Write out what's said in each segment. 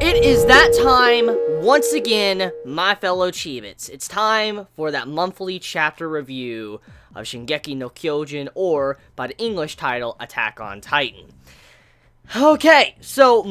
It is that time, once again, my fellow Chibits. It's time for that monthly chapter review of Shingeki no Kyojin, or, by the English title, Attack on Titan. Okay, so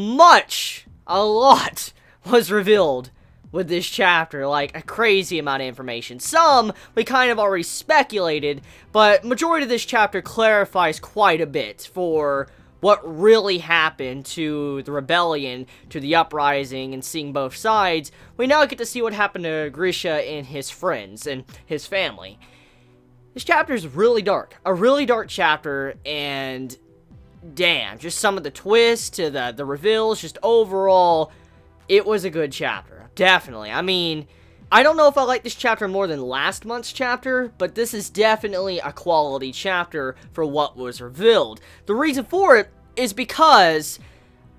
a lot was revealed with this chapter, like a crazy amount of information. Some we kind of already speculated, but majority of this chapter clarifies quite a bit for what really happened to the rebellion, to the uprising, and seeing both sides. We now get to see what happened to Grisha and his friends and his family. This chapter is really dark, a really dark chapter, and damn, just some of the twists to the reveals, just overall, it was a good chapter. Definitely. I mean, I don't know if I like this chapter more than last month's chapter, but this is definitely a quality chapter for what was revealed. The reason for it is because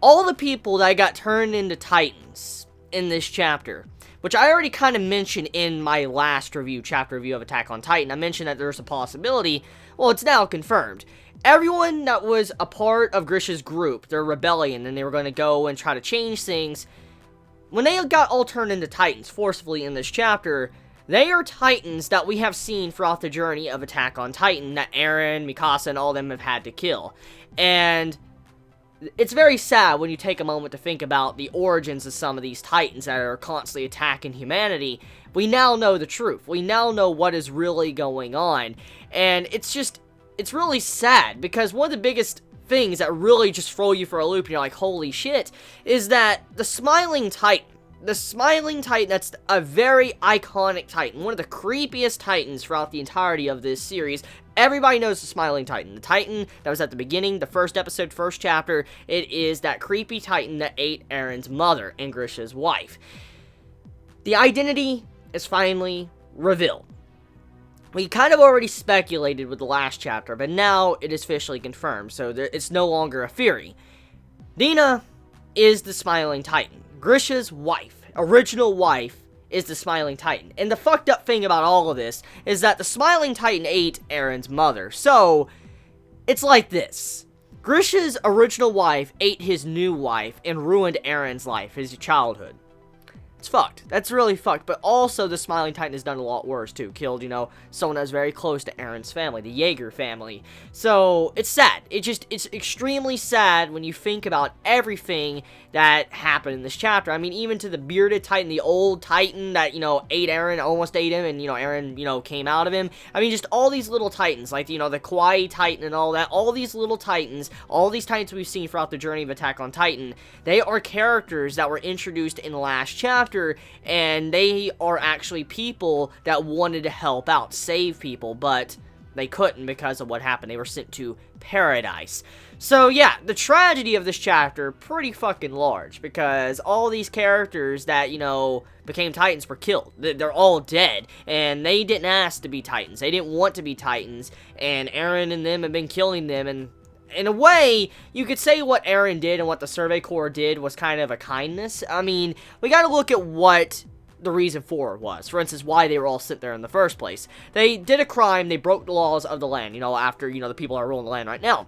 all the people that got turned into Titans in this chapter, which I already kind of mentioned in my last chapter review of Attack on Titan, I mentioned that there's a possibility. Well, it's now confirmed. Everyone that was a part of Grisha's group, their rebellion, and they were going to go and try to change things, when they got all turned into Titans forcefully in this chapter, they are Titans that we have seen throughout the journey of Attack on Titan that Eren, Mikasa, and all of them have had to kill. And it's very sad when you take a moment to think about the origins of some of these Titans that are constantly attacking humanity. We now know the truth. We now know what is really going on. And it's really sad, because one of the biggest things that really just throw you for a loop and you're like, holy shit, is that the Smiling Titan, that's a very iconic Titan, one of the creepiest Titans throughout the entirety of this series. Everybody knows the Smiling Titan. The Titan that was at the beginning, the first episode, first chapter. It is that creepy Titan that ate Eren's mother and Grisha's wife. The identity is finally revealed. We kind of already speculated with the last chapter, but now it is officially confirmed, so it's no longer a theory. Dina is the Smiling Titan. Grisha's wife, original wife, is the Smiling Titan. And the fucked up thing about all of this is that the Smiling Titan ate Eren's mother. So, it's like this. Grisha's original wife ate his new wife and ruined Eren's life, his childhood. It's fucked. That's really fucked. But also, the Smiling Titan has done a lot worse, too. Killed, someone that was very close to Eren's family, the Jaeger family. So, it's sad. It's extremely sad when you think about everything that happened in this chapter. I mean, even to the bearded Titan, the old Titan that, ate Eren, almost ate him, and, Eren, came out of him. I mean, just all these little Titans, like, the Kawaii Titan and all that, all these little Titans, all these Titans we've seen throughout the journey of Attack on Titan, they are characters that were introduced in the last chapter, and they are actually people that wanted to help out, save people, but they couldn't because of what happened. They were sent to paradise. So yeah, the tragedy of this chapter, pretty fucking large, because all these characters that, became Titans were killed. They're all dead, and they didn't ask to be Titans. They didn't want to be Titans, and Eren and them have been killing them, and in a way, you could say what Eren did and what the Survey Corps did was kind of a kindness. I mean, we gotta look at what the reason for it was. For instance, why they were all sent there in the first place. They did a crime, they broke the laws of the land, after, the people are ruling the land right now.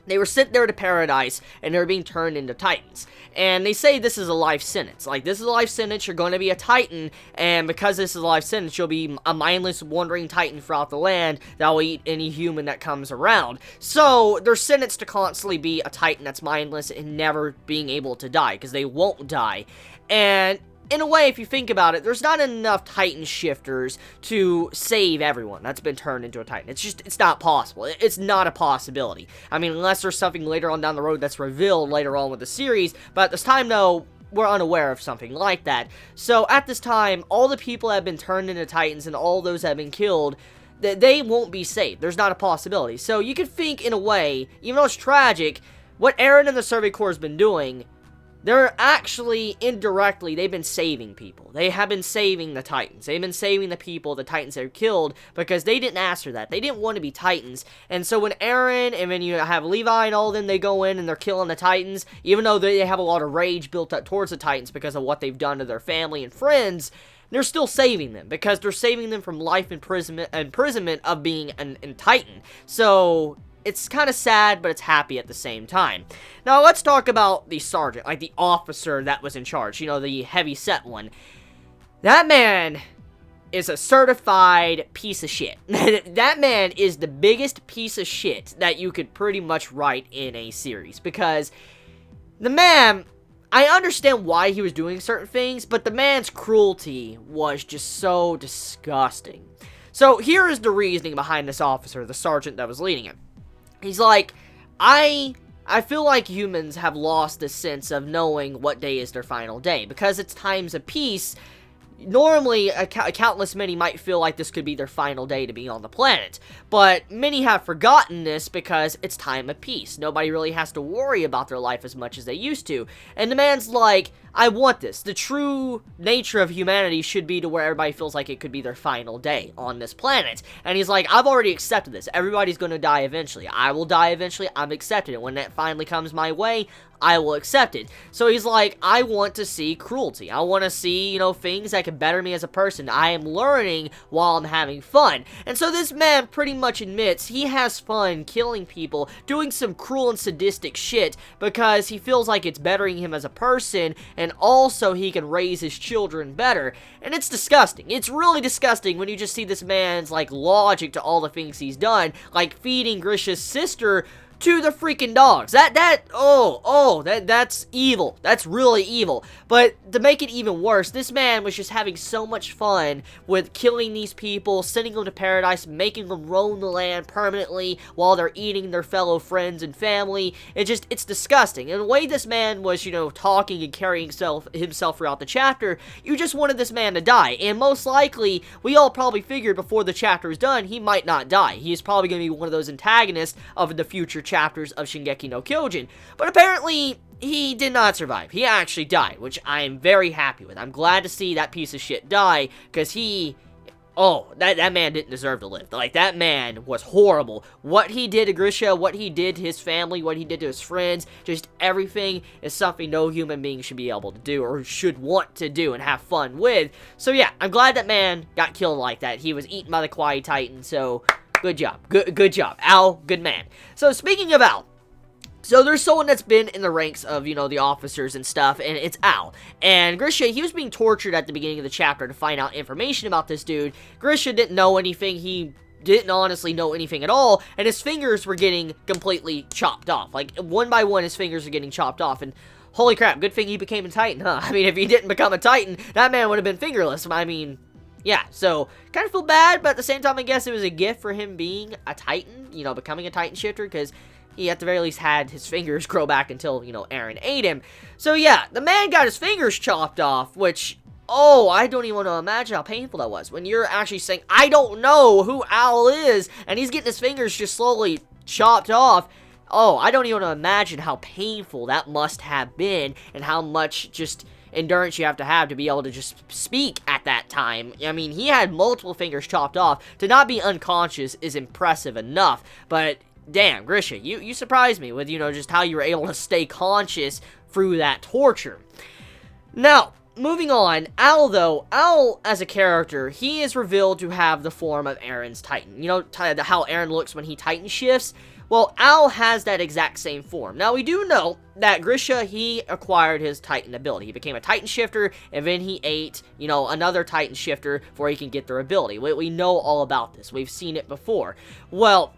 They were sent there to paradise, and they were being turned into Titans. And they say this is a life sentence. Like, this is a life sentence, you're going to be a Titan, and because this is a life sentence, you'll be a mindless, wandering Titan throughout the land that will eat any human that comes around. So, they're sentenced to constantly be a Titan that's mindless and never being able to die, because they won't die. And in a way, if you think about it, there's not enough Titan shifters to save everyone that's been turned into a Titan. It's not possible. It's not a possibility. I mean, unless there's something later on down the road that's revealed later on with the series, but at this time, though, we're unaware of something like that. So, at this time, all the people that have been turned into Titans and all those that have been killed, they won't be saved. There's not a possibility. So, you could think, in a way, even though it's tragic, what Eren and the Survey Corps has been doing, they're actually, indirectly, they've been saving people. They have been saving the Titans. They've been saving the people, the Titans they've killed, because they didn't ask for that. They didn't want to be Titans. And so when Eren, and when you have Levi and all of them, they go in and they're killing the Titans, even though they have a lot of rage built up towards the Titans because of what they've done to their family and friends, they're still saving them, because they're saving them from life imprisonment of being a Titan. So it's kind of sad, but it's happy at the same time. Now, let's talk about the sergeant, like the officer that was in charge, you know, the heavy-set one. That man is a certified piece of shit. That man is the biggest piece of shit that you could pretty much write in a series, because the man, I understand why he was doing certain things, but the man's cruelty was just so disgusting. So here is the reasoning behind this officer, the sergeant that was leading it. He's like, I feel like humans have lost the sense of knowing what day is their final day, because it's times of peace. Normally, countless many might feel like this could be their final day to be on the planet, but many have forgotten this because it's time of peace. Nobody really has to worry about their life as much as they used to, and the man's like, I want this. The true nature of humanity should be to where everybody feels like it could be their final day on this planet, and he's like, I've already accepted this. Everybody's gonna die eventually. I will die eventually. I'm accepted it. When that finally comes my way, I will accept it. So he's like, I want to see cruelty. I want to see, you know, things that can better me as a person. I am learning while I'm having fun. And so this man pretty much admits he has fun killing people, doing some cruel and sadistic shit, because he feels like it's bettering him as a person, and also he can raise his children better. And it's disgusting. It's really disgusting when you just see this man's, like, logic to all the things he's done, like feeding Grisha's sister to the freaking dogs. That's evil. That's really evil. But to make it even worse, this man was just having so much fun with killing these people, sending them to paradise, making them roam the land permanently while they're eating their fellow friends and family. It's disgusting. And the way this man was, you know, talking and carrying himself throughout the chapter, you just wanted this man to die. And most likely, we all probably figured before the chapter was done, he might not die. He's probably going to be one of those antagonists of the future chapters of Shingeki no Kyojin. But apparently, he did not survive. He actually died, which I am very happy with. I'm glad to see that piece of shit die, because that man didn't deserve to live. Like, that man was horrible. What he did to Grisha, what he did to his family, what he did to his friends, just everything is something no human being should be able to do, or should want to do and have fun with. So yeah, I'm glad that man got killed like that. He was eaten by the Quiet Titan, so good job. Good job. Al, good man. So speaking of Al, so there's someone that's been in the ranks of, you know, the officers and stuff, and it's Al. And Grisha, he was being tortured at the beginning of the chapter to find out information about this dude. Grisha didn't know anything. He didn't honestly know anything at all, and his fingers were getting completely chopped off. Like, one by one, his fingers are getting chopped off, and holy crap, good thing he became a Titan, huh? I mean, if he didn't become a Titan, that man would have been fingerless. I mean, yeah, so kind of feel bad, but at the same time, I guess it was a gift for him being a Titan, you know, becoming a Titan shifter, because he at the very least had his fingers grow back until, you know, Eren ate him. So yeah, the man got his fingers chopped off, which, I don't even want to imagine how painful that was. When you're actually saying, I don't know who Al is, and he's getting his fingers just slowly chopped off. I don't even want to imagine how painful that must have been, and how much just endurance you have to be able to just speak at that time. I mean, he had multiple fingers chopped off. To not be unconscious is impressive enough, but damn, Grisha, you surprised me with, you know, just how you were able to stay conscious through that torture. Now, moving on, Al as a character, he is revealed to have the form of Eren's Titan. You know how Eren looks when he Titan shifts? Well, Al has that exact same form. Now, we do know that Grisha, he acquired his Titan ability. He became a Titan shifter, and then he ate, you know, another Titan shifter before he can get their ability. We know all about this. We've seen it before. Well,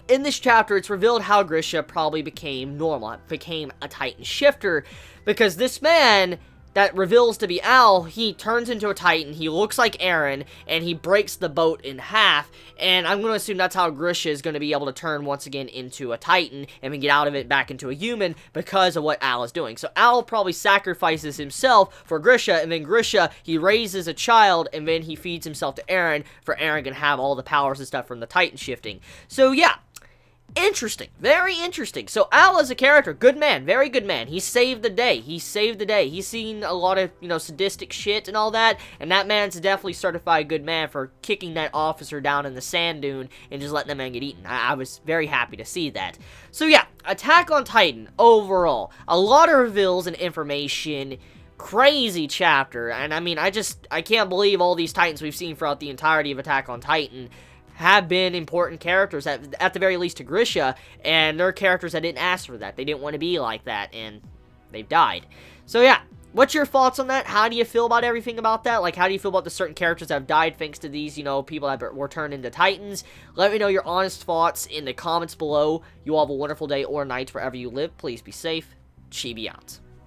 in this chapter, it's revealed how Grisha probably became normal, became a Titan shifter, because this man that reveals to be Al, he turns into a Titan, he looks like Eren, and he breaks the boat in half, and I'm going to assume that's how Grisha is going to be able to turn once again into a Titan, and then get out of it back into a human, because of what Al is doing. So Al probably sacrifices himself for Grisha, and then Grisha, he raises a child, and then he feeds himself to Eren, for Eren can have all the powers and stuff from the Titan shifting. So yeah, interesting. Very interesting. So Al as a character, good man. Very good man. He saved the day. He saved the day. He's seen a lot of, you know, sadistic shit and all that, and that man's definitely certified good man for kicking that officer down in the sand dune and just letting that man get eaten. I was very happy to see that. So yeah, Attack on Titan, overall, a lot of reveals and information. Crazy chapter, and I mean, I can't believe all these Titans we've seen throughout the entirety of Attack on Titan have been important characters, at the very least to Grisha, and they're characters that didn't ask for that. They didn't want to be like that, and they've died. So yeah, what's your thoughts on that? How do you feel about everything about that? Like, how do you feel about the certain characters that have died thanks to these, you know, people that were turned into Titans? Let me know your honest thoughts in the comments below. You all have a wonderful day or night wherever you live. Please be safe. Chibi out.